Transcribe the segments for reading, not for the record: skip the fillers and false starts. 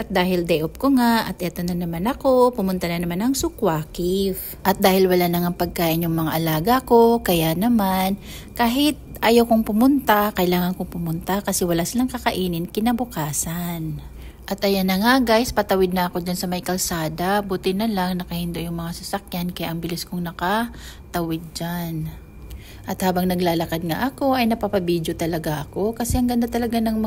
At dahil day off ko nga, at eto na naman ako, pumunta na naman ng Sukwa Cave. At dahil wala na nga pagkain yung mga alaga ko, kaya naman, kahit ayaw kong pumunta, kailangan kong pumunta kasi wala silang kakainin kinabukasan. At ayan na nga guys, patawid na ako dyan sa may kalsada. Buti na lang nakahindo yung mga sasakyan kaya ang bilis kong nakatawid dyan. At habang naglalakad nga ako ay napapabidyo talaga ako kasi ang ganda talaga ng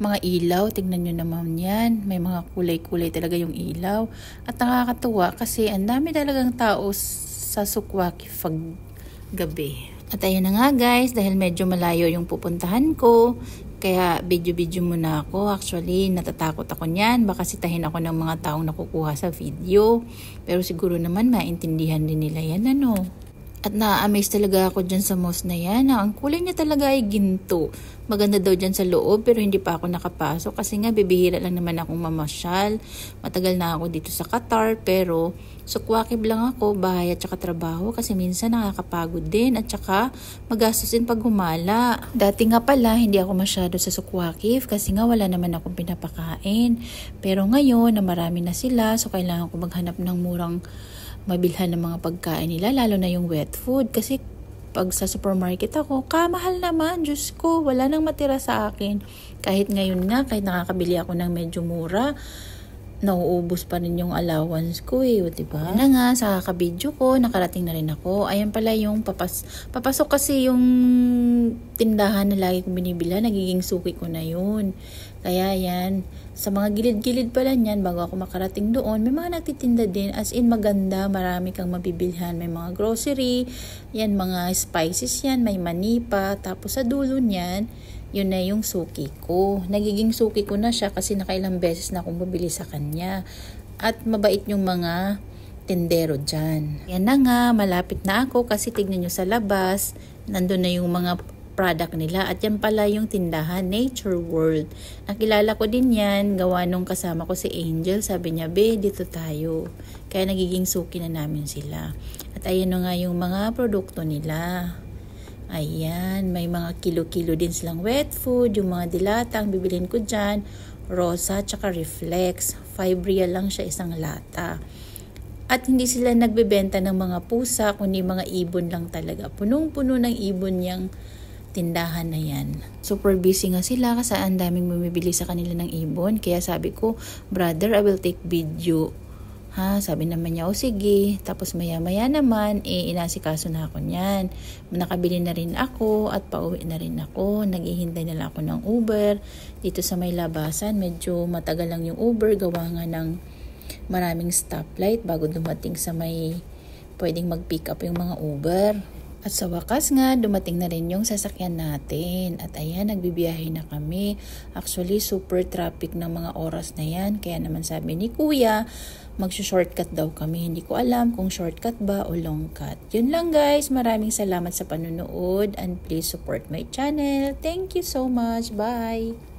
mga ilaw. Tingnan nyo naman yan. May mga kulay-kulay talaga yung ilaw. At nakakatuwa kasi ang dami talagang tao sa Sukwa Cave pag gabi. At ayun na nga guys, dahil medyo malayo yung pupuntahan ko, kaya video-video muna ako. Actually, natatakot ako niyan. Baka sitahin ako ng mga taong nakukuha sa video. Pero siguro naman maintindihan din nila yan ano. At na-amaze talaga ako dyan sa mosque na yan. Ang kulay niya talaga ay ginto. Maganda daw dyan sa loob pero hindi pa ako nakapasok kasi nga bibihira lang naman akong mamasyal. Matagal na ako dito sa Qatar pero Sukwa Cave lang ako, bahay at saka trabaho kasi minsan nakakapagod din at saka magastos din pag humala. Dati nga pala hindi ako masyado sa Sukwa Cave kasi nga wala naman akong pinapakain. Pero ngayon na marami na sila so kailangan ko maghanap ng murang mabilhan ng mga pagkain nila, lalo na yung wet food. Kasi pag sa supermarket ako, kamahal naman, Diyos ko, wala nang matira sa akin. Kahit ngayon nga, kahit nakakabili ako ng medyo mura, nauubos pa rin yung allowance ko diba? Na nga, sa kakabidyo ko, nakarating na rin ako. Ayan pala yung papasok kasi yung tindahan na lagi kong binibila, nagiging suki ko na yun. Kaya yan, sa mga gilid-gilid pala niyan, bago ako makarating doon, may mga nagtitinda din, as in maganda, marami kang mabibilhan. May mga grocery, yan, mga spices yan, may manipa, tapos sa dulo niyan, yun na yung suki ko. Nagiging suki ko na siya kasi nakailang beses na akong bumili sa kanya. At mabait yung mga tendero dyan. Yan na nga, malapit na ako kasi tignan nyo sa labas, nandun na yung mga product nila. At yan pala yung tindahan, Nature World. Nakilala ko din yan, gawa nung kasama ko si Angel. Sabi niya, be, dito tayo. Kaya nagiging suki na namin sila. At ayan na nga yung mga produkto nila. Ayan, may mga kilo-kilo din silang wet food, yung mga dilatang bibilin ko dyan, Rosa, tsaka Reflex. 5 real lang siya isang lata. At hindi sila nagbebenta ng mga pusa, kundi mga ibon lang talaga. Punong-puno ng ibon yung tindahan na yan. Super busy nga sila kasi ang daming bumibili sa kanila ng ibon. Kaya sabi ko, brother, I will take video. Sabi naman niya, o sige. Tapos maya-maya naman, inasikaso na ako niyan. Nakabili na rin ako at pauwi na rin ako. Naghihintay na lang ako ng Uber. Dito sa may labasan, medyo matagal lang yung Uber. Gawa nga ng maraming stoplight bago dumating sa may pwedeng mag-pick up yung mga Uber. At sa wakas nga, dumating na rin yung sasakyan natin. At ayan, nagbibiyahe na kami. Actually, super traffic ng mga oras na yan. Kaya naman sabi ni Kuya, mag-shortcut daw kami. Hindi ko alam kung shortcut ba o long cut. Yun lang guys. Maraming salamat sa panunood. And please support my channel. Thank you so much. Bye!